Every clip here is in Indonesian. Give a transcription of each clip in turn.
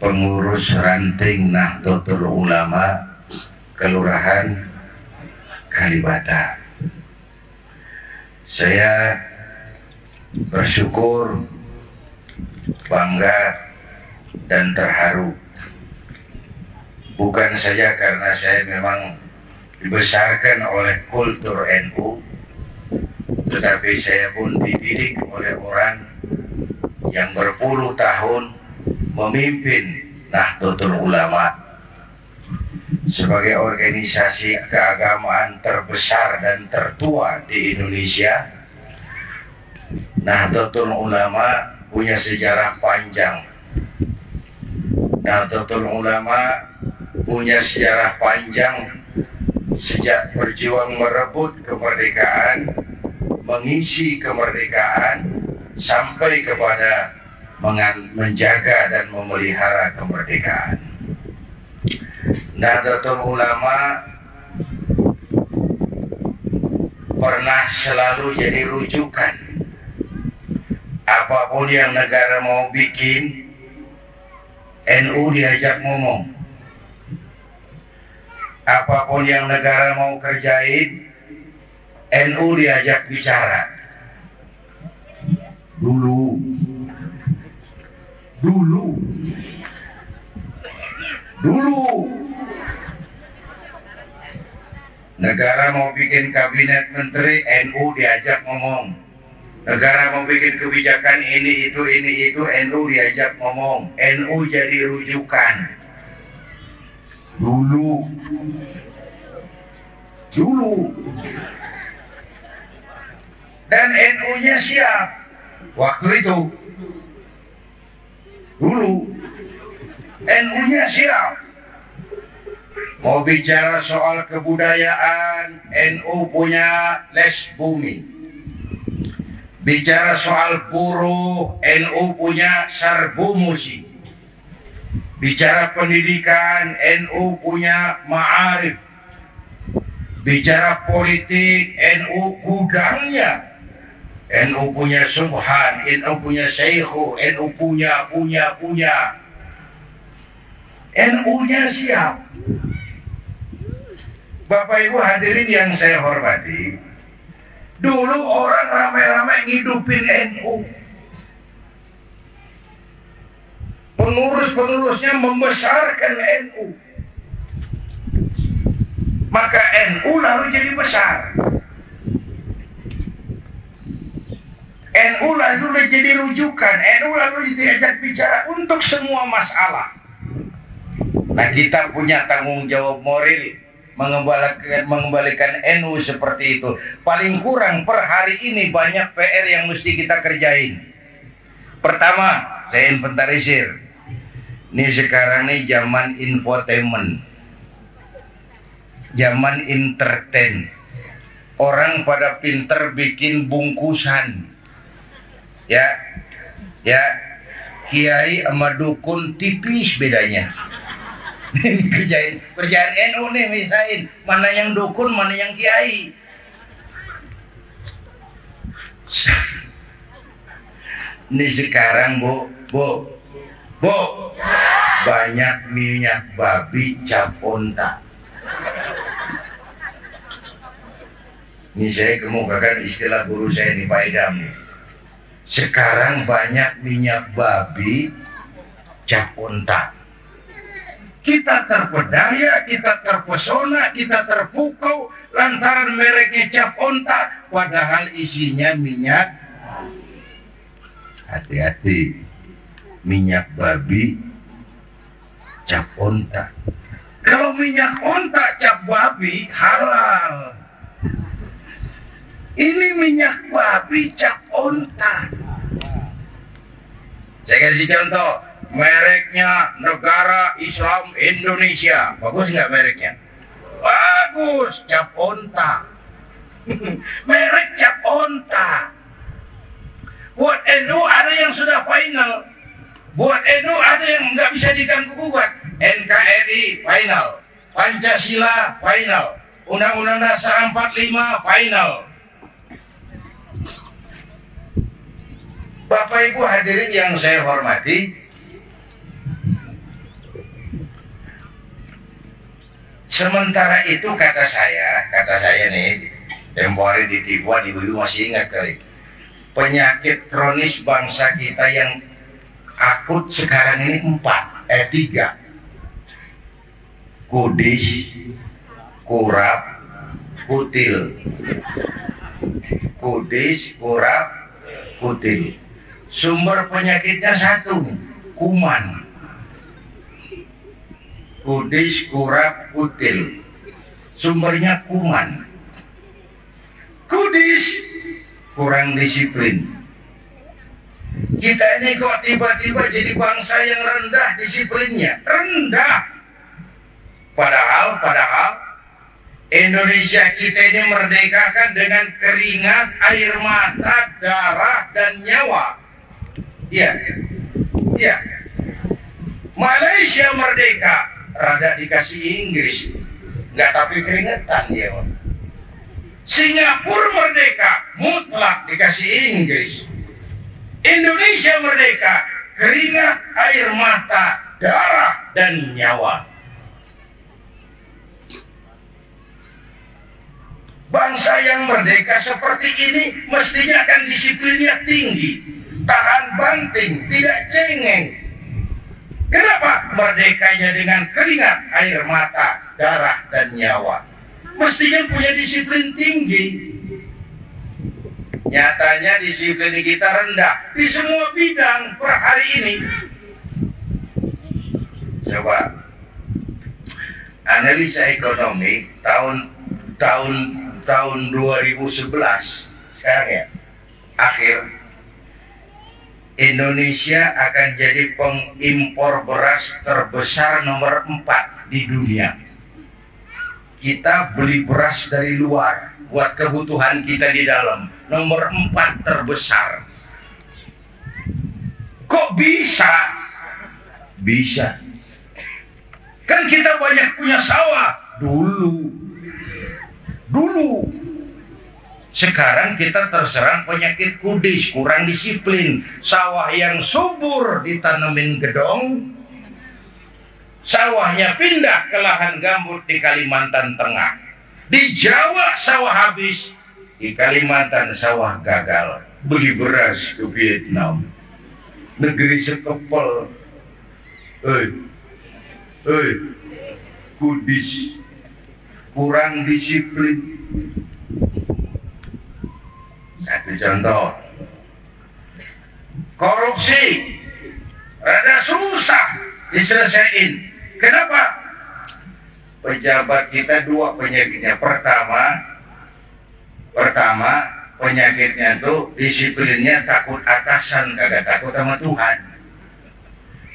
pengurus ranting Nahdlatul Ulama Kelurahan Kalibata. Saya bersyukur, bangga, dan terharu. Bukan saja karena saya memang dibesarkan oleh kultur NU, tetapi saya pun dididik oleh orang yang berpuluh tahun memimpin Nahdlatul Ulama sebagai organisasi keagamaan terbesar dan tertua di Indonesia. Nahdlatul Ulama punya sejarah panjang. Nahdlatul Ulama punya sejarah panjang sejak berjuang merebut kemerdekaan, mengisi kemerdekaan, sampai kepada menjaga dan memelihara kemerdekaan. Nahdlatul Ulama pernah selalu jadi rujukan. Apapun yang negara mau bikin, NU diajak ngomong. Apapun yang negara mau kerjain, NU diajak bicara. Dulu negara mau bikin kabinet menteri, NU diajak ngomong. Negara mau bikin kebijakan ini itu, NU diajak ngomong. NU jadi rujukan. Dulu dan NU-nya siap waktu itu. Dulu NU-nya siap. Mau bicara soal kebudayaan, NU punya les bumi. Bicara soal buruh, NU punya sarbu musi. Bicara pendidikan, NU punya ma'arif. Bicara politik, NU gudangnya. NU punya subhan, NU punya syekhu, NU punya. NU-nya siap. Bapak Ibu hadirin yang saya hormati, dulu orang ramai-ramai ngidupin NU. Pengurus-pengurusnya membesarkan NU. Maka NU lalu jadi besar. NU lalu jadi rujukan. NU lalu diajak bicara untuk semua masalah. Nah, kita punya tanggung jawab moral mengembalikan NU seperti itu. Paling kurang per hari ini banyak PR yang mesti kita kerjain. Pertama, saya inventarisir. Ini sekarang nih zaman infotainment, zaman entertain. Orang pada pinter bikin bungkusan. Ya, kiai sama dukun tipis bedanya. kerjaan NU nih, misalnya mana yang dukun, mana yang kiai. Ini sekarang bu, banyak minyak babi cap onta. Ini saya kemukakan istilah guru saya di Pak Idam nih. Sekarang banyak minyak babi cap onta. Kita terpedaya, kita terpesona, kita terpukau lantaran mereknya cap onta, padahal isinya minyak. Hati-hati, minyak babi cap onta. Kalau minyak onta cap babi halal. Ini minyak babi cap onta. Saya kasih contoh, mereknya Negara Islam Indonesia. Bagus nggak mereknya? Bagus, cap onta. Merek cap onta. Buat NU ada yang sudah final. Buat NU ada yang nggak bisa diganggu gugat. NKRI final, Pancasila final, Undang-Undang Dasar 45 final. Bapak Ibu hadirin yang saya hormati, Sementara itu kata saya nih, tempo hari di Tibuan, ibu-ibu masih ingat kali, penyakit kronis bangsa kita yang akut sekarang ini 3. Kudis, kurap, kutil. Kudis, kurap, kutil. Sumber penyakitnya satu, kuman. Kudis, kurap, kutil. Sumbernya kuman. Kudis, kurang disiplin. Kita ini kok tiba-tiba jadi bangsa yang rendah disiplinnya. Rendah. Padahal Indonesia kita ini merdekakan dengan keringat, air mata, darah, dan nyawa. Iya. Malaysia merdeka, rada dikasih Inggris. Nggak tapi keringetan dia. Singapura merdeka, mutlak dikasih Inggris. Indonesia merdeka, keringat, air mata, darah, dan nyawa. Bangsa yang merdeka seperti ini mestinya akan disiplinnya tinggi, tahan banting, tidak cengeng. Kenapa? Merdekanya dengan keringat, air mata, darah, dan nyawa. Mestinya punya disiplin tinggi. Nyatanya disiplin kita rendah di semua bidang per hari ini. Coba analisa ekonomi tahun 2011 sekarang ya, akhir, Indonesia akan jadi pengimpor beras terbesar nomor 4 di dunia. Kita beli beras dari luar buat kebutuhan kita di dalam, nomor 4 terbesar. Kok bisa? Bisa. Kan kita banyak punya sawah dulu. Sekarang kita terserang penyakit kudis, kurang disiplin. Sawah yang subur ditanemin gedong, sawahnya pindah ke lahan gambut di Kalimantan Tengah. Di Jawa sawah habis, di Kalimantan sawah gagal. Beli beras ke Vietnam, negeri sekepel. Kudis, kurang disiplin. Satu contoh, korupsi rada susah diselesaikan. Kenapa? Pejabat kita 2 penyakitnya. Pertama penyakitnya tuh disiplinnya takut atasan, kagak takut sama Tuhan.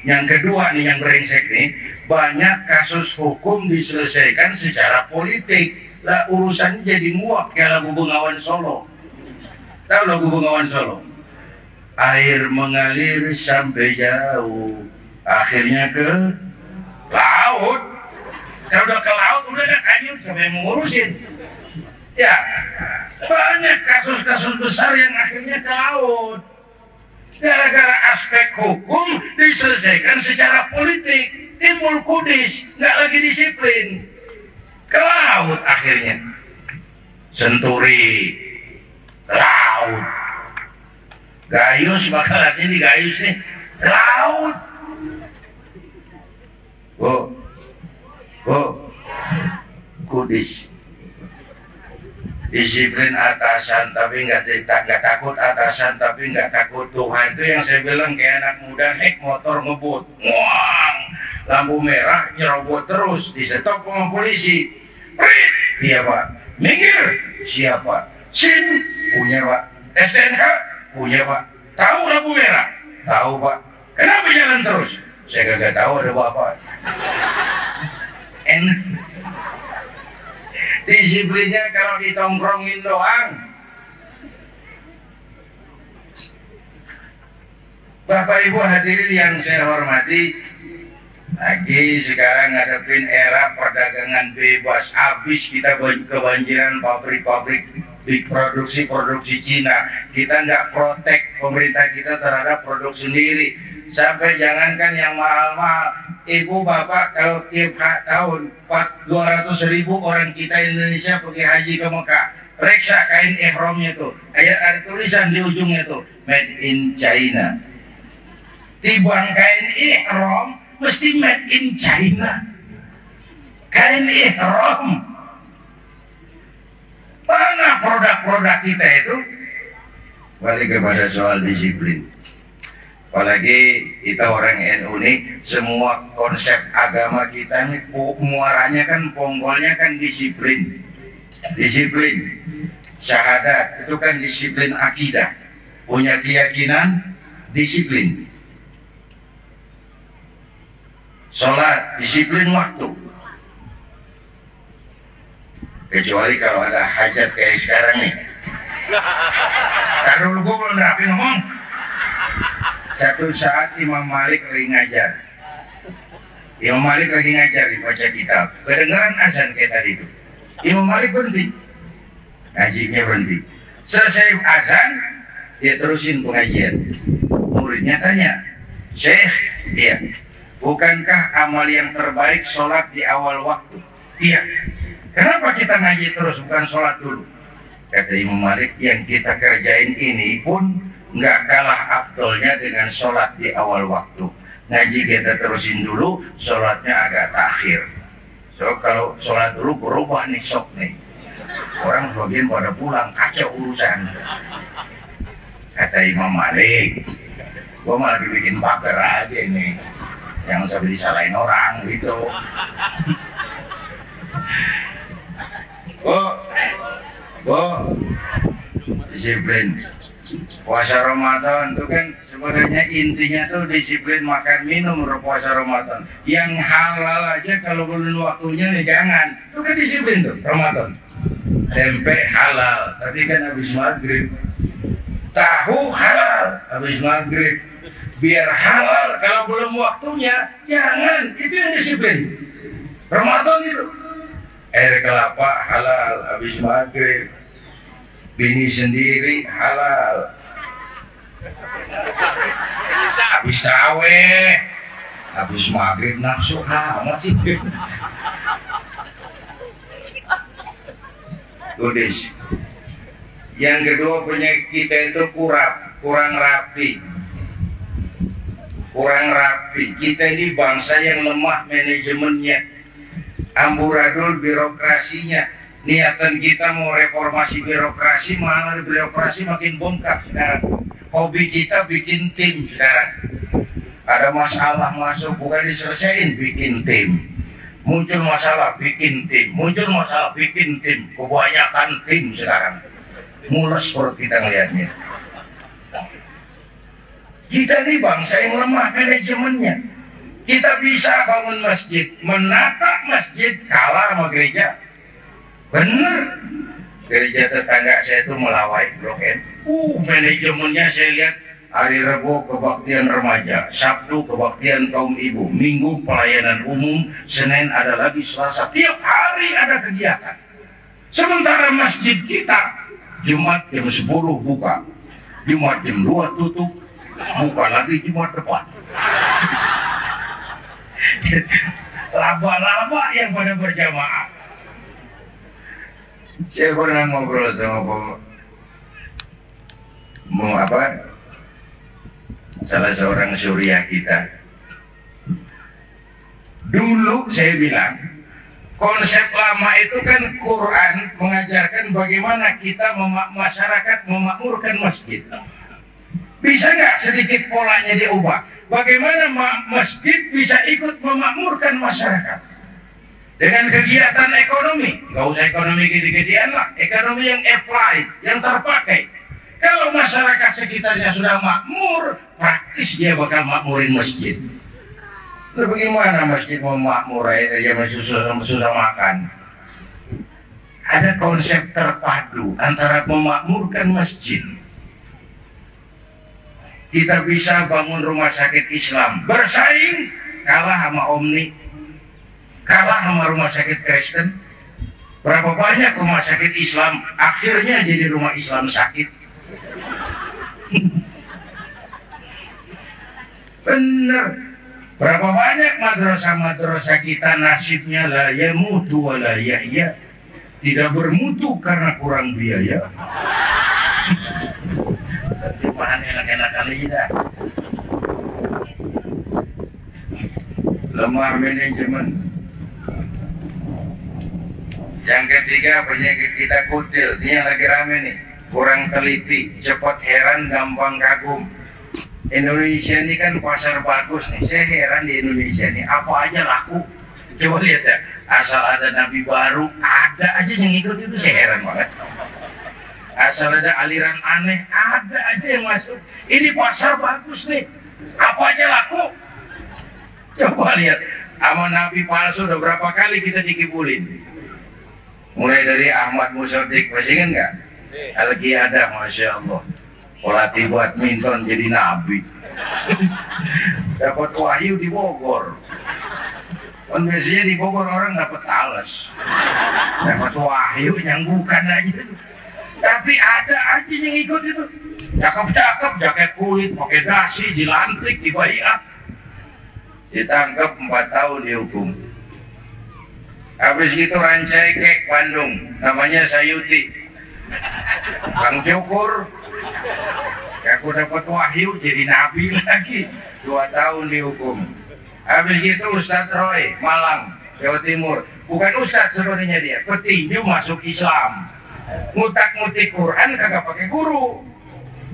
Yang kedua nih, yang brengsek nih, banyak kasus hukum diselesaikan secara politik. Lah urusannya jadi muak kayak lagu Bengawan Solo. Tahu lagu Bengawan Solo? Air mengalir sampai jauh, akhirnya ke laut. Kalau udah ke laut udah ada kanyut, siapa yang mengurusin? Ya, banyak kasus-kasus besar yang akhirnya ke laut. Gara-gara aspek hukum diselesaikan secara politik, timbul kudis, nggak lagi disiplin, ke laut akhirnya. Senturi, laut. Gayus bakalan ini Gayus nih, laut. Kudis. Disiplin atasan tapi nggak takut atasan, tapi nggak takut Tuhan. Itu yang saya bilang kayak anak muda naik motor ngebut, nguang, lampu merah nyerobot terus, disetop sama polisi. Prit, iya pak. Minggir, siapa? SIM punya pak. STNK punya pak. Tahu lampu merah? Tahu pak. Kenapa jalan terus? Saya kagak tahu ada bapak. Disiplinnya kalau ditongkrongin doang. Bapak Ibu hadirin yang saya hormati, lagi sekarang ngadepin era perdagangan bebas. Habis kita kebanjiran pabrik-pabrik produksi Cina. Kita nggak protek pemerintah kita terhadap produk sendiri. Sampai jangankan yang mahal-mahal, ibu, bapak, kalau tiap tahun 200.000 orang kita Indonesia pergi haji ke Mekah, periksa kain ihramnya tuh, ada tulisan di ujungnya tuh, made in China. Tibang kain ihram mesti made in China. Kain ihram. Mana produk-produk kita itu? Balik kepada soal disiplin. Apalagi kita orang NU nih, semua konsep agama kita nih muaranya kan, ponggolnya kan disiplin. Disiplin. Syahadat itu kan disiplin akidah. Punya keyakinan, disiplin. Sholat, disiplin waktu. Kecuali kalau ada hajat kayak sekarang nih. Ntar dulu gue belum rapi ngomong. Satu saat Imam Malik lagi ngajar. Imam Malik lagi ngajar dibaca kitab. Kedengaran azan kayak tadi itu. Imam Malik berhenti. Ngajinya berhenti. Selesai azan, dia terusin pengajian. Muridnya tanya, Syekh, iya, bukankah amal yang terbaik sholat di awal waktu? Iya. Kenapa kita ngaji terus bukan sholat dulu? Kata Imam Malik, yang kita kerjain ini pun nggak kalah afdolnya dengan sholat di awal waktu. Ngaji kita terusin dulu, sholatnya agak takhir. So kalau sholat dulu berubah nih sok nih. Orang sebagian pada pulang, kacau urusan. Kata Imam Malik, gua malah dibikin pagar aja ini. Yang sampai disalahin orang gitu. Disiplin. Puasa Ramadan itu kan sebenarnya intinya tuh disiplin makan minum puasa Ramadan. Yang halal aja kalau belum waktunya nih jangan. Itu kan disiplin tuh Ramadan. Tempe halal, tapi kan habis maghrib. Tahu halal, habis maghrib. Biar halal kalau belum waktunya jangan. Itu yang disiplin. Ramadan itu. Air kelapa halal, habis maghrib. Bini sendiri halal. Habis taraweh, habis maghrib nafsu amat sih. Tudis. Yang kedua penyakit kita itu kurang rapi. Kurang rapi. Kita ini bangsa yang lemah manajemennya, amburadul birokrasinya. Niatan kita mau reformasi birokrasi, malah birokrasi makin bengkak sekarang. Hobi kita bikin tim sekarang. Ada masalah masuk, bukan diselesain, bikin tim. Muncul masalah, bikin tim. Muncul masalah, bikin tim. Kebanyakan tim sekarang. Mules perut kita ngeliatnya. Kita ini bangsa yang lemah manajemennya. Kita bisa bangun masjid, menata masjid, kalah sama gereja. Bener, gereja tetangga saya itu melawai Blok M. Manajemennya saya lihat hari Rabu kebaktian remaja, Sabtu kebaktian kaum ibu, Minggu pelayanan umum, Senin ada lagi, Selasa, tiap hari ada kegiatan. Sementara masjid kita Jumat jam 10 buka, Jumat jam 2 tutup, buka lagi Jumat depan. Laba-laba yang pada berjamaah. Saya pernah ngobrol sama salah seorang suriah kita. Dulu saya bilang konsep lama itu kan Quran mengajarkan bagaimana kita masyarakat memakmurkan masjid. Bisa nggak sedikit polanya diubah? Bagaimana masjid bisa ikut memakmurkan masyarakat? Dengan kegiatan ekonomi, nggak usah ekonomi gede-gedean lah, ekonomi yang applied, yang terpakai. Kalau masyarakat sekitarnya sudah makmur, praktis dia bakal makmurin masjid. Lalu bagaimana masjid mau makmur aja susah makan? Ada konsep terpadu antara memakmurkan masjid. Kita bisa bangun rumah sakit Islam, bersaing, kalah sama Omni. Kalah sama rumah sakit Kristen. Berapa banyak rumah sakit Islam akhirnya jadi rumah Islam sakit. Bener. Berapa banyak madrasah-madrasah kita nasibnya la yamutu wa la yahya, tidak bermutu karena kurang biaya. Terjemahan enak-enakan aja. Lemah manajemen. Yang ketiga, penyakit kita kutil. Ini yang lagi rame nih. Kurang teliti, cepat heran, gampang kagum. Indonesia ini kan pasar bagus nih. Saya heran di Indonesia ini, apa aja laku. Coba lihat ya, asal ada nabi baru, ada aja yang ikut itu, saya heran banget. Asal ada aliran aneh, ada aja yang masuk. Ini pasar bagus nih, apa aja laku. Coba lihat, sama nabi palsu udah berapa kali kita dikibulin. Mulai dari Ahmad Musadik, masih ingat nggak? Al-Qiyadah, Masya Allah. Pelatih badminton jadi nabi. Dapat wahyu di Bogor. Kan biasanya di Bogor orang dapat alas. Dapat wahyu yang bukan aja. Tapi ada aja yang ikut itu. Cakep-cakep, jaket kulit, pakai dasi, dilantik, dibaiat. Ditangkap 4 tahun dihukum. Habis itu Rancai Kek Bandung, namanya Sayuti. Kang Cukur, aku dapat wahyu jadi nabi lagi, 2 tahun dihukum. Habis itu Ustadz Roy, Malang, Jawa Timur. Bukan Ustadz sebenarnya dia, petinju masuk Islam. Ngutak-ngutik Quran kagak pakai guru.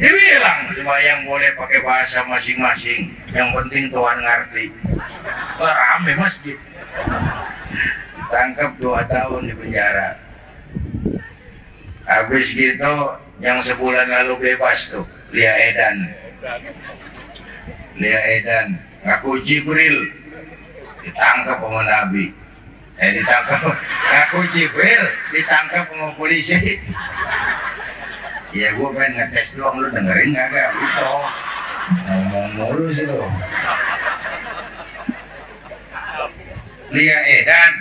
Dia bilang sembahyang boleh pakai bahasa masing-masing, yang penting Tuhan ngerti. Rame masjid. Tangkap 2 tahun di penjara. Habis gitu yang sebulan lalu bebas tuh, Lia Edan. Lia Edan ngaku Jibril, ditangkap sama Nabi. Ngaku Jibril, ditangkap sama polisi. Ya gue pengen ngetes doang, lu dengerin kagak? Gitu. Ngomong mulu sih lu. Lia Edan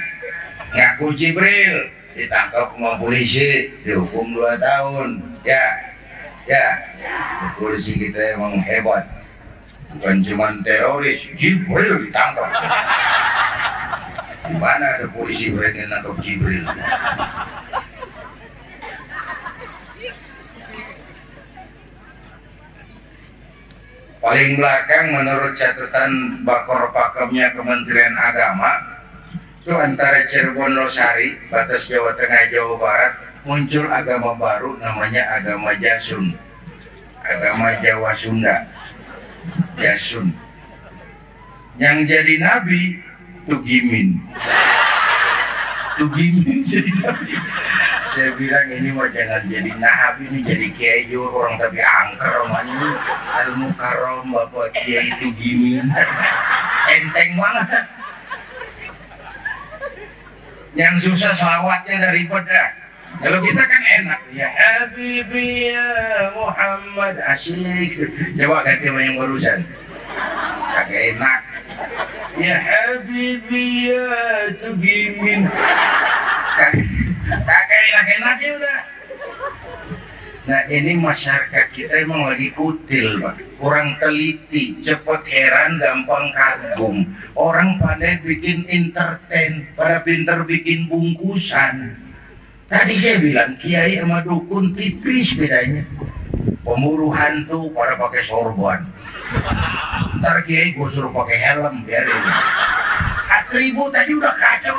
ngaku Jibril, ditangkap sama polisi, dihukum 2 tahun. Ya, polisi kita emang hebat. Bukan cuma teroris, Jibril ditangkap. Di mana ada polisi berani nangkap Jibril? Paling belakang menurut catatan Bakor Pakemnya Kementerian Agama, itu antara Cirebon Losari, batas Jawa Tengah Jawa Barat, muncul agama baru namanya agama Jasun. Agama Jawa Sunda. Jasun. Yang jadi nabi Tugimin. Tugimin jadi nabi. Saya bilang ini mah jangan jadi nabi, ini jadi kiai juga orang tapi angker namanya. Al-Mukarram Bapak Kiai Tugimin. Enteng banget. Yang susah selawatnya dari pada. Kalau kita kan enak, ya Habibi ya Muhammad asyik. Coba ganti sama yang barusan. Kagak enak. Ya Habibi ya Tugimin. Kagak enak-enaknya udah. Nah ini masyarakat kita emang lagi kutil, Pak. Kurang teliti, cepet heran, gampang kagum. Orang pada bikin entertain, pada pinter bikin bungkusan. Tadi saya bilang kiai sama dukun tipis bedanya. Pemburu hantu pada pakai sorban. Ntar kiai gue suruh pakai helm biarin. Atribut aja udah kacau.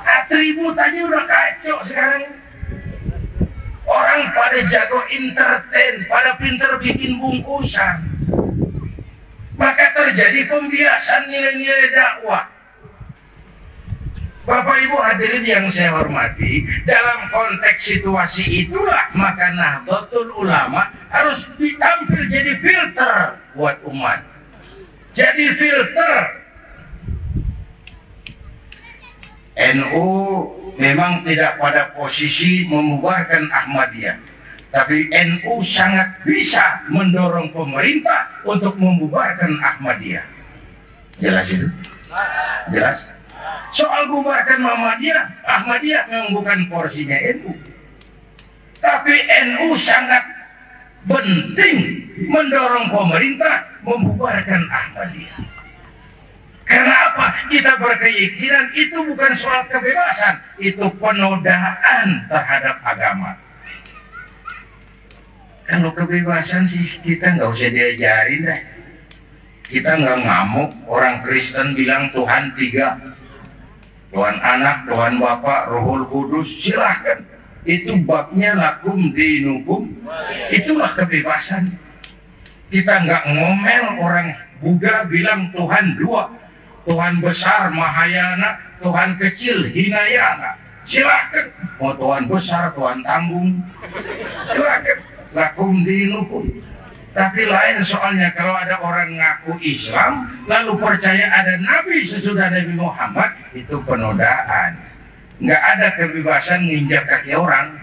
Atribut aja udah kacau sekarang. Orang pada jago entertain, pada pinter bikin bungkusan. Maka terjadi pembiasan nilai-nilai dakwah. Bapak Ibu hadirin yang saya hormati, dalam konteks situasi itulah maka Nahdlatul Ulama harus ditampil jadi filter buat umat. Jadi filter. NU memang tidak pada posisi membubarkan Ahmadiyah, tapi NU sangat bisa mendorong pemerintah untuk membubarkan Ahmadiyah. Jelas itu? Jelas? Soal bubarkan Ahmadiyah memang bukan porsinya NU. Tapi NU sangat penting mendorong pemerintah membubarkan Ahmadiyah. kita berkeyakinan itu bukan soal kebebasan, itu penodaan terhadap agama. Kalau kebebasan sih kita nggak usah diajarin deh. Kita nggak ngamuk orang Kristen bilang Tuhan 3. Tuhan Anak, Tuhan Bapa, Rohul Kudus, silahkan. Itu babnya lakum dinukum. Itulah kebebasan. Kita nggak ngomel orang Buddha bilang Tuhan 2. Tuhan besar Mahayana, Tuhan kecil Hinayana. Silahkan. Mau Tuhan besar, Tuhan tanggung. Silahkan. Lakum dinukum. Tapi lain soalnya kalau ada orang ngaku Islam lalu percaya ada Nabi sesudah Nabi Muhammad, itu penodaan. Nggak ada kebebasan nginjak kaki orang.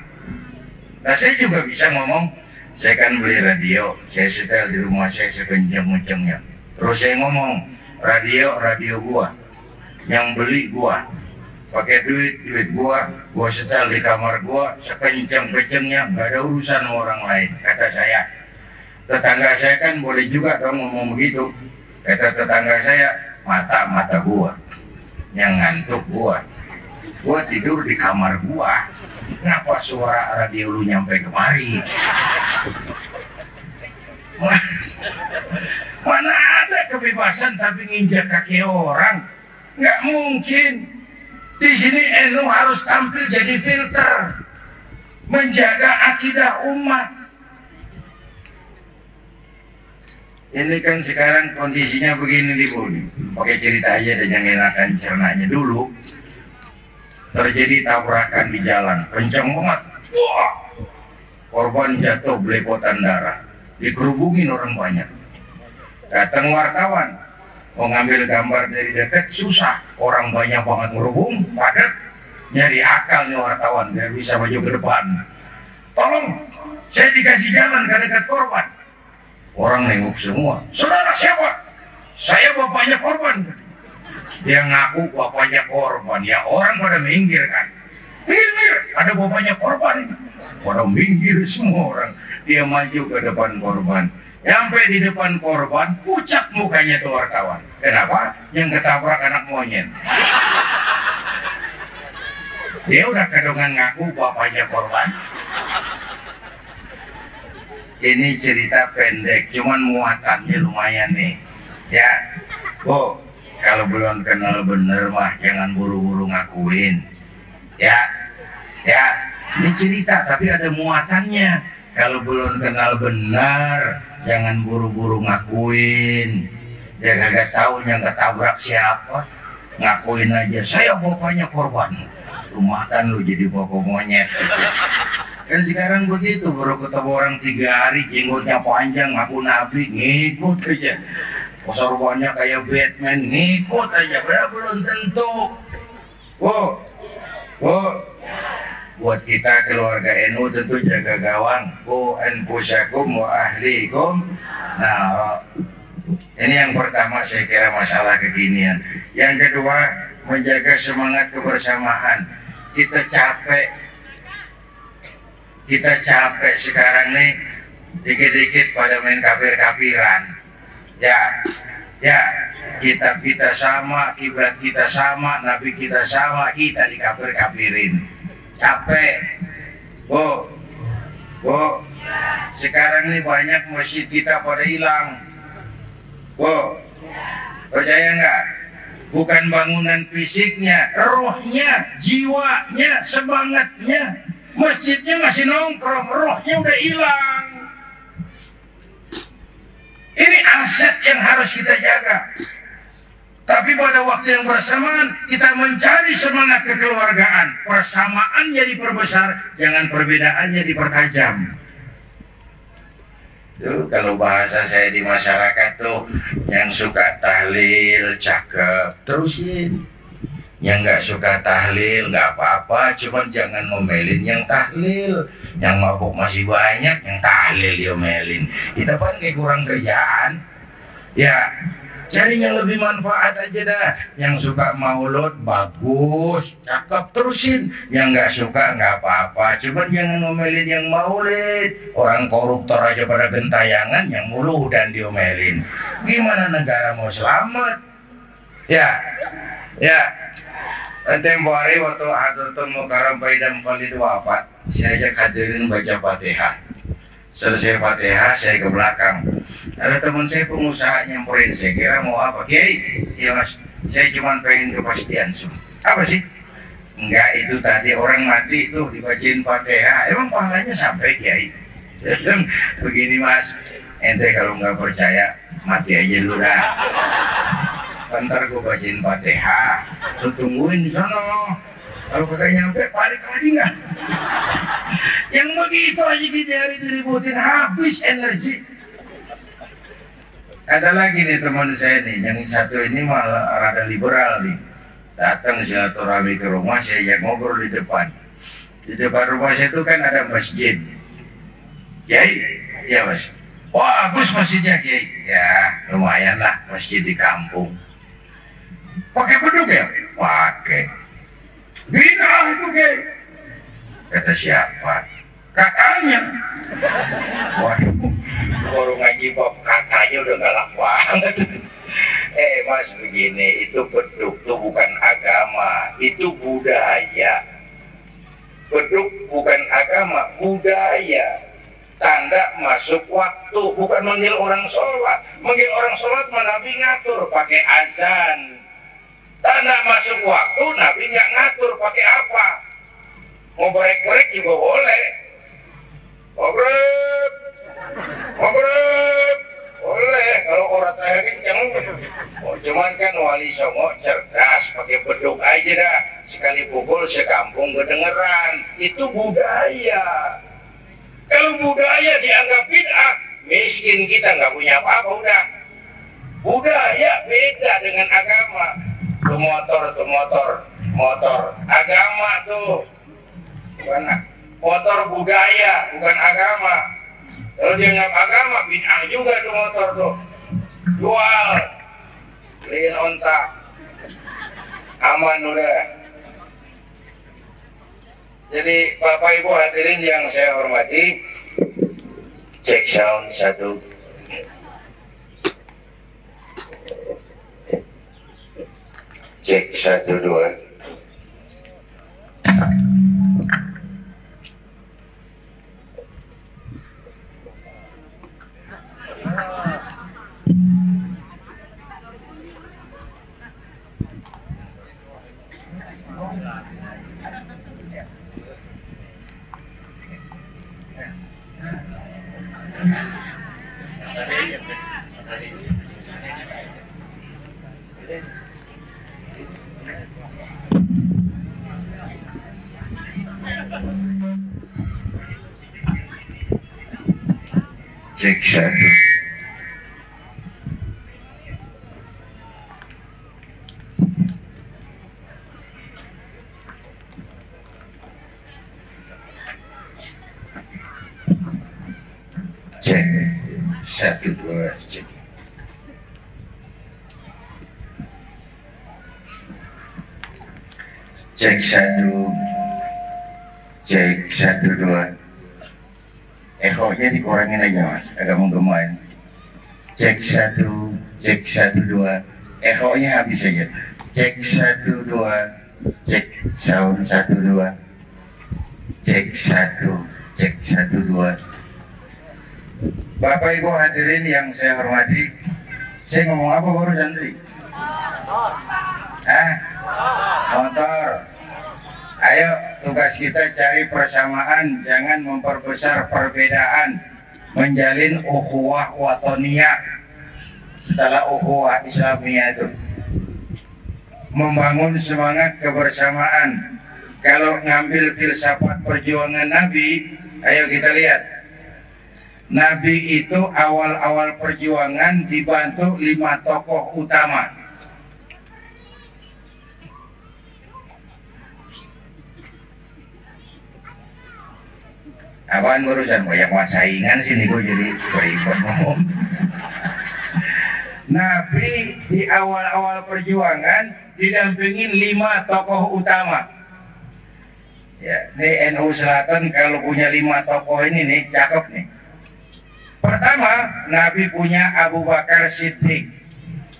Nah saya juga bisa ngomong, saya kan beli radio, saya setel di rumah saya sekenceng-kencengnya. Terus saya ngomong, radio gua, yang beli gua, pakai duit gua setel di kamar gua sekenceng-kencengnya, nggak ada urusan sama orang lain. Kata saya, tetangga saya kan boleh juga dong ngomong begitu. Kata tetangga saya, mata gua, yang ngantuk gua tidur di kamar gua, ngapa suara radio lu nyampe kemari? Mana ada kebebasan tapi nginjak kaki orang? Nggak mungkin. Di sini NU harus tampil jadi filter, menjaga akidah umat. Ini kan sekarang kondisinya begini nih Bu. Pakai cerita aja dan yang enakan cernanya dulu. Terjadi tabrakan di jalan, kencang banget. Wah! Korban jatuh belepotan darah. Dikerubungin orang banyak. Datang wartawan, mau ngambil gambar dari dekat susah. Orang banyak banget ngerubung, padat. Nyari akal nih wartawan, biar bisa maju ke depan. Tolong, saya dikasih jalan ke dekat korban. Orang nengok semua. Saudara siapa? Saya bapaknya korban. Dia ngaku bapaknya korban. Ya orang pada minggir kan. Minggir, ada bapaknya korban. Pada minggir semua orang. Dia maju ke depan korban. Sampai di depan korban, pucat mukanya tuh wartawan. Kenapa? Yang ketabrak anak monyet. Dia udah kedongan ngaku bapaknya korban. Ini cerita pendek, cuman muatannya lumayan nih. Ya, Bu, kalau belum kenal bener mah jangan buru-buru ngakuin. Ya, ini cerita tapi ada muatannya. Kalau belum kenal benar, jangan buru-buru ngakuin. Dia kagak tahu yang ketabrak siapa. Ngakuin aja, saya bapaknya korban. Lu makan lu jadi bapak monyet. Kan sekarang begitu, baru ketemu orang 3 hari, jenggotnya panjang, ngaku nabi, ngikut aja. Sorbannya kayak Batman, ngikut aja. Padahal belum tentu. Buat kita keluarga NU tentu jaga gawang. Ku anfusakum wa ahlikum. Nah, ini yang pertama saya kira masalah kekinian. Yang kedua, menjaga semangat kebersamaan. Kita capek sekarang nih, dikit-dikit pada main kafir-kafiran. Ya, kitab kita sama, kiblat kita sama, nabi kita sama, kita dikafir-kafirin. Capek. Bu, sekarang nih banyak masjid kita pada hilang. Bu, percaya nggak? Bukan bangunan fisiknya, rohnya, jiwanya, semangatnya. Masjidnya masih nongkrong, rohnya udah hilang. Ini aset yang harus kita jaga. Tapi pada waktu yang bersamaan, kita mencari semangat kekeluargaan. Persamaannya diperbesar, jangan perbedaannya dipertajam. Tuh, kalau bahasa saya di masyarakat tuh, yang suka tahlil, cakep, terusin. Yang nggak suka tahlil nggak apa-apa, cuman jangan ngomelin yang tahlil. Yang mabuk masih banyak, yang tahlil diomelin. Kita kan kayak kurang kerjaan. Ya, cari yang lebih manfaat aja dah. Yang suka maulud bagus, cakep, terusin. Yang nggak suka nggak apa-apa, cuman jangan ngomelin yang maulid. Orang koruptor aja pada gentayangan, yang mulu dan diomelin. Gimana negara mau selamat? Ya. Ya, tempo hari waktu Hadratul Mukarram Paidam Khalid wafat, saya ajak hadirin baca Fatihah. Selesai Fatihah, saya ke belakang. Ada teman saya pengusaha nyamperin, saya kira mau apa? Kiai, ya mas, saya cuma pengen kepastian. Apa sih? Enggak, itu tadi orang mati tuh dibacain Fatihah. Emang pahalanya sampai Kiai? Begini mas, ente kalau nggak percaya mati aja dulu dah. Bentar gue bacain Fatihah, lu tungguin di sana. Kalau kagak nyampe, balik lagi nggak? Yang begitu aja dicari diributin, habis energi. Ada lagi nih teman saya nih, yang satu ini malah rada liberal nih. Datang silaturahmi ke rumah, saya ajak ngobrol di depan. Di depan rumah saya itu kan ada masjid. Kiai, ya mas. Wah, bagus masjidnya Kiai. Ya, lumayan lah masjid di kampung. Pakai beduk ya? Pakai. Bina itu Kiai. Kata siapa? Kakaknya. Waduh, baru ngaji bab kakaknya udah galak banget. Mas begini, itu beduk tuh bukan agama, itu budaya. Beduk bukan agama, budaya. Tanda masuk waktu, bukan manggil orang sholat. Manggil orang sholat Nabi ngatur pakai azan. Tanda masuk waktu Nabi nggak ngatur pakai apa. Mau gorek-gorek juga boleh. Maghrib, maghrib, boleh. Kalau orang tanya kenceng. Oh, cuman kan Wali Songo cerdas, pakai beduk aja dah. Sekali pukul sekampung kedengeran. Itu budaya. Kalau budaya dianggap bid'ah, miskin kita nggak punya apa-apa udah. Budaya beda dengan agama. Tuh motor. Agama tuh. Bukan motor budaya, bukan agama. Kalau dianggap agama, bid'ah juga tuh motor tuh. Jual. Beliin onta. Aman udah. Jadi Bapak Ibu hadirin yang saya hormati, cek sound satu. Cek 1 2. Cek 1. Cek 1 2 cek. Cek 1. Cek 1 2. Ekornya dikurangin aja mas, agak menggemain. Cek 1, cek 1 2. Ekornya habis aja. Cek 1 2. Cek sound 1 2. Cek 1, cek 1 2. Bapak Ibu hadirin yang saya hormati, saya ngomong apa baru santri? Motor. Ayo tugas kita cari persamaan, jangan memperbesar perbedaan, menjalin ukhuwah watoniyah setelah ukhuwah Islamiyah itu, membangun semangat kebersamaan. Kalau ngambil filsafat perjuangan Nabi, ayo kita lihat. Nabi itu awal-awal perjuangan dibantu 5 tokoh utama. Apaan urusan banyak saingan sini gue jadi beribad ngomong. Nabi di awal-awal perjuangan didampingin 5 tokoh utama. Ya, di NU Selatan kalau punya 5 tokoh ini nih, cakep nih. Pertama, Nabi punya Abu Bakar Siddiq.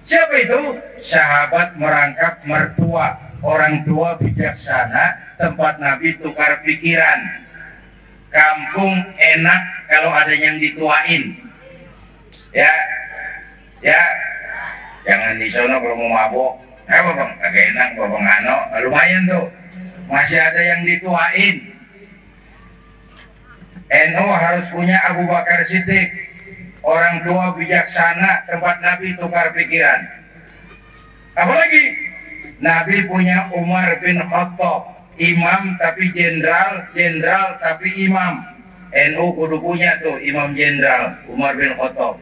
Siapa itu? Sahabat merangkap mertua, orang tua bijaksana, tempat Nabi tukar pikiran. Kampung enak kalau ada yang dituain. Ya, jangan di sono kalau mau mabok. Apa bang? Agak enak, bang Ano, lumayan tuh. Masih ada yang dituain. NU harus punya Abu Bakar Siddiq, orang tua bijaksana, tempat Nabi tukar pikiran. Apalagi Nabi punya Umar bin Khattab, imam tapi jenderal, jenderal tapi imam. NU kudu punya tuh imam jenderal Umar bin Khattab.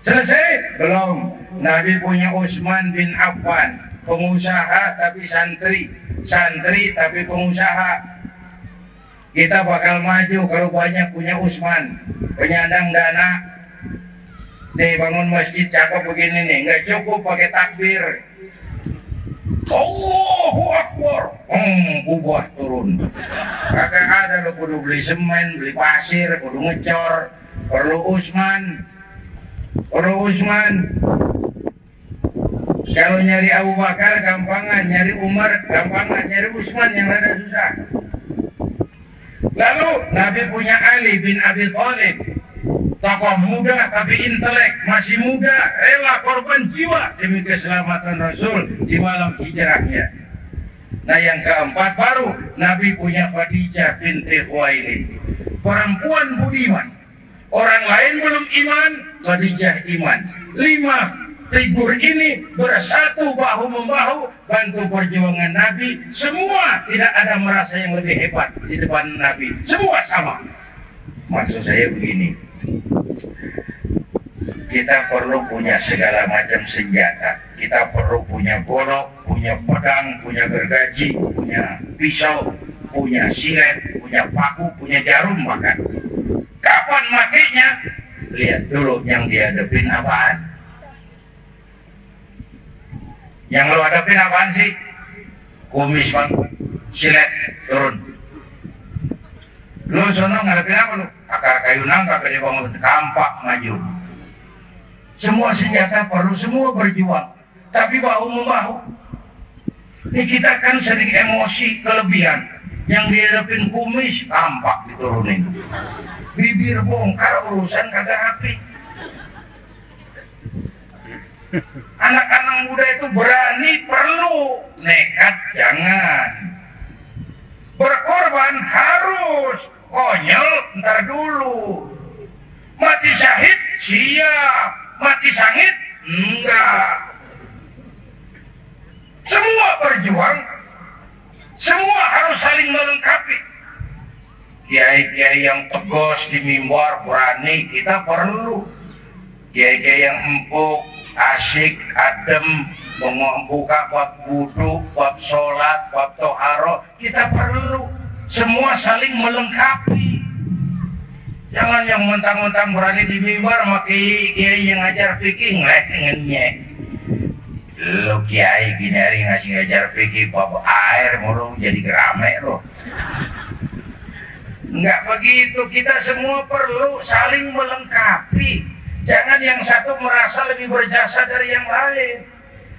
Selesai? Belum. Nabi punya Utsman bin Affan, pengusaha tapi santri, santri tapi pengusaha. Kita bakal maju kalau banyak punya Utsman, penyandang dana. Nih bangun masjid cakep begini nih, nggak cukup pakai takbir. Allahu Akbar, buah turun. Kagak ada lo kudu beli semen, beli pasir, kudu ngecor. Perlu Utsman, perlu Utsman. Kalau nyari Abu Bakar gampangan, nyari Umar gampangan, nyari Utsman yang rada susah. Lalu Nabi punya Ali bin Abi Thalib, tokoh muda tapi intelek, masih muda, rela korban jiwa demi keselamatan Rasul di malam hijrahnya. Nah yang keempat baru Nabi punya Khadijah binti Khuwailid, perempuan budiman. Orang lain belum iman, Khadijah iman. 5 figur ini bersatu bahu-membahu bantu perjuangan Nabi. Semua tidak ada merasa yang lebih hebat di depan Nabi. Semua sama. Maksud saya begini, kita perlu punya segala macam senjata. Kita perlu punya golok, punya pedang, punya gergaji, punya pisau, punya silet, punya paku, punya jarum bahkan. Kapan makainya? Lihat dulu yang dihadapin apaan. Yang lo hadapin apaan sih? Kumis bang, silet turun. Lo sono ngadepin apa lo? Akar kayu nangka gede bangun, kampak maju. Semua senjata perlu, semua berjuang, tapi bahu membahu. Ini kita kan sering emosi kelebihan. Yang dihadapin kumis, kampak diturunin. Bibir bongkar, urusan kagak rapi. Anak-anak muda itu berani perlu, nekat jangan. Berkorban harus, konyol ntar dulu. Mati syahid siap, mati sangit enggak. Semua berjuang, semua harus saling melengkapi. Kiai-kiai yang tegas di mimbar berani kita perlu. Kiai-kiai yang empuk, asik, adem, membuka bab wudu, bab sholat, bab toharo, kita perlu. Semua saling melengkapi. Jangan yang mentang-mentang berani di mimbar sama kiai yang ngajar fikih ngelengennya. Lo kiai gini hari ngasih ngajar fikih bab air mulu jadi gerame lo. Enggak begitu, kita semua perlu saling melengkapi. Jangan yang satu merasa lebih berjasa dari yang lain.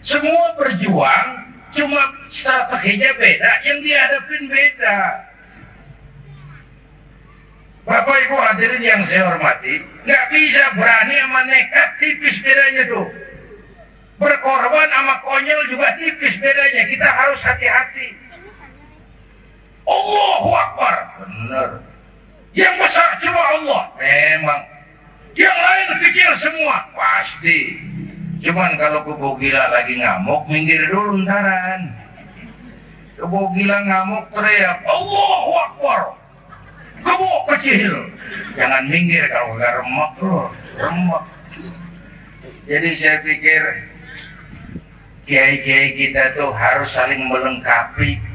Semua berjuang, cuma strateginya beda, yang dihadapin beda. Bapak Ibu hadirin yang saya hormati, nggak bisa berani sama nekat, tipis bedanya tuh. Berkorban sama konyol juga tipis bedanya, kita harus hati-hati. Allahu Akbar, benar. Yang besar cuma Allah, memang. Yang lain kecil semua, pasti. Cuman kalau kebo gila lagi ngamuk, minggir dulu ntaran. Kebo gila ngamuk teriak, Allahu Akbar. Kebo kecil. Jangan minggir kalau gak remek loh, remek. Jadi saya pikir kiai-kiai kita tuh harus saling melengkapi.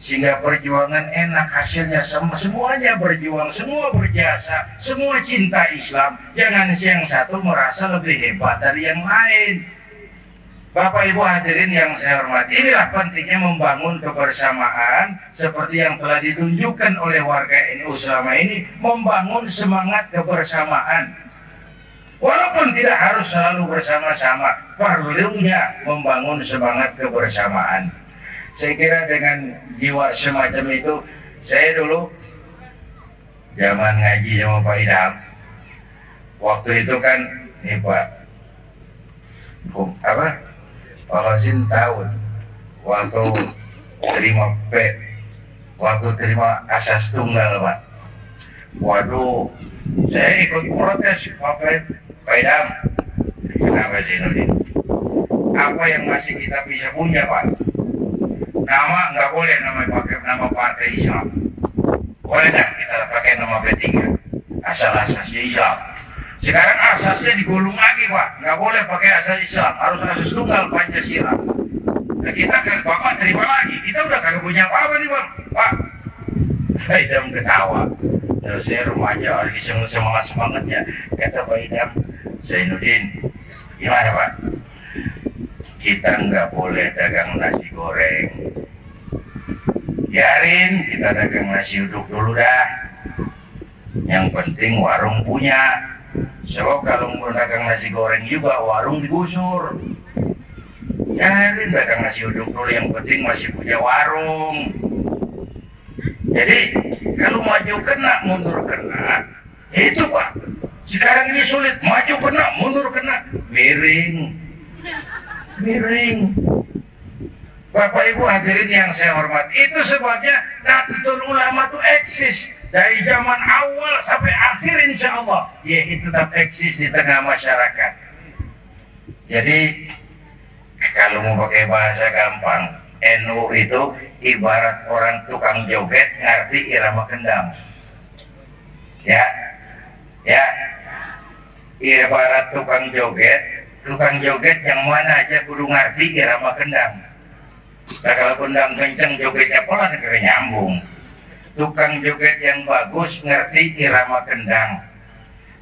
Sehingga perjuangan enak hasilnya, semuanya berjuang, semua berjasa, semua cinta Islam. Jangan yang satu merasa lebih hebat dari yang lain. Bapak Ibu hadirin yang saya hormati, inilah pentingnya membangun kebersamaan seperti yang telah ditunjukkan oleh warga NU selama ini, membangun semangat kebersamaan. Walaupun tidak harus selalu bersama-sama, perlunya membangun semangat kebersamaan. Saya kira dengan jiwa semacam itu, saya dulu zaman ngaji sama Pak Idam, waktu itu kan nih Pak Pak Hasin tahu waktu terima asas tunggal Pak. Waduh, saya ikut protes Pak Idam. Kenapa sih Nudin? Apa yang masih kita bisa punya Pak? Nama nggak boleh pakai nama partai Islam. Boleh nggak kita pakai nama P3? Asal-asasnya Islam. Sekarang asasnya digulung lagi Pak. Nggak boleh pakai asas Islam. Harus asas tunggal Pancasila. Nah kita Bapak terima lagi. Kita udah kagak punya apa-apa nih Pak. Pak Idam ketawa. Terus saya remaja lagi semangat-semangatnya. Kata Pak Idam, Zainuddin, gimana Pak? Kita nggak boleh dagang nasi goreng. Biarin kita dagang nasi uduk dulu dah. Yang penting warung punya. Sebab kalau mau dagang nasi goreng juga warung digusur. Biarin dagang nasi uduk dulu, yang penting masih punya warung. Jadi kalau maju kena, mundur kena, itu Pak. Sekarang ini sulit, maju kena, mundur kena, miring. Bapak Ibu hadirin yang saya hormati, itu sebabnya Nahdlatul Ulama itu eksis dari zaman awal sampai akhir insya Allah. Ya itu tetap eksis di tengah masyarakat. Jadi kalau mau pakai bahasa gampang, NU itu ibarat orang tukang joget ngerti irama kendang. Ya, ibarat tukang joget yang mana aja kudu ngerti irama kendang. Nah kalau kendang kenceng jogetnya pelan kira nyambung. Tukang joget yang bagus ngerti irama kendang.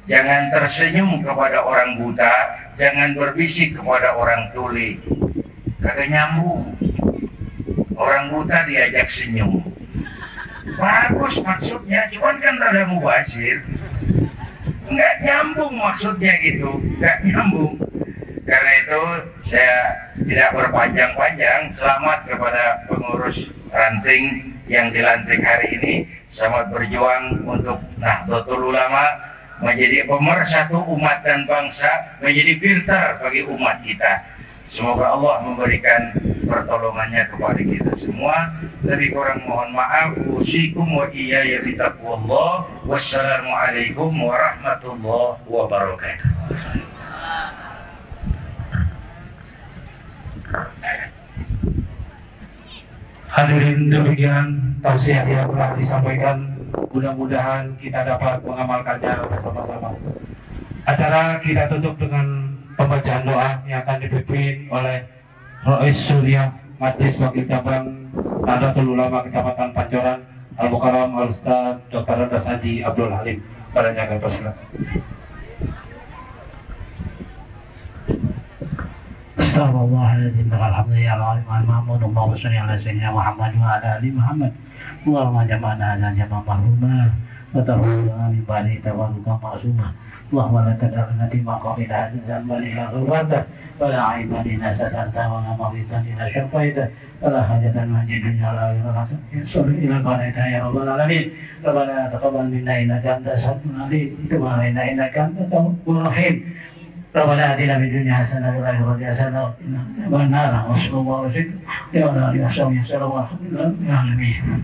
Jangan tersenyum kepada orang buta, jangan berbisik kepada orang tuli. Kagak nyambung. Orang buta diajak senyum. Bagus maksudnya, cuman kan rada mubazir. Nggak nyambung maksudnya gitu, nggak nyambung. Karena itu saya tidak berpanjang-panjang. Selamat kepada pengurus ranting yang dilantik hari ini. Selamat berjuang untuk Nahdlatul Ulama menjadi pemersatu umat dan bangsa, menjadi filter bagi umat kita. Semoga Allah memberikan pertolongannya kepada kita semua. Lebih kurang mohon maaf. Usikum wa iyaya bitaqwallah. Wassalamualaikum warahmatullahi wabarakatuh. Hadirin, demikian tausiah yang telah disampaikan. Mudah-mudahan kita dapat mengamalkannya bersama-sama. Acara kita tutup dengan pembacaan doa yang akan dipimpin oleh Rais Surya Majelis Wakil Cabang Nahdlatul Ulama Kecamatan Pancoran Al-Mukarram Al-Ustaz Dr. Andas Haji Abdul Halim. Padanya akan persilakan. Astagfirullahaladzim. Alhamdulillah al-mahmud. Allahumma sholli ala sayyidina Muhammad wa ala ali Muhammad. Allahumma jama'na ala jama' marhumah wa tahulna min ba'di tawaruka ma'zumah. Allahumma la tad'alna di maqamina hadzal malika ghurata wa la aibadina satanta wa la maghritan ila syafaita wa la hajatan majidun ala irata salli ila qanaita ya rabbal alamin. Rabbana taqabbal minna innaka antas samiul alim wa inna innaka antat tawwabur rahim. Rabbana atina fid dunya hasanah wa fil akhirati hasanah wa qina adzabannar. Wassallallahu alaihi wa sallam ya ala alihi wa sahbihi wa sallam.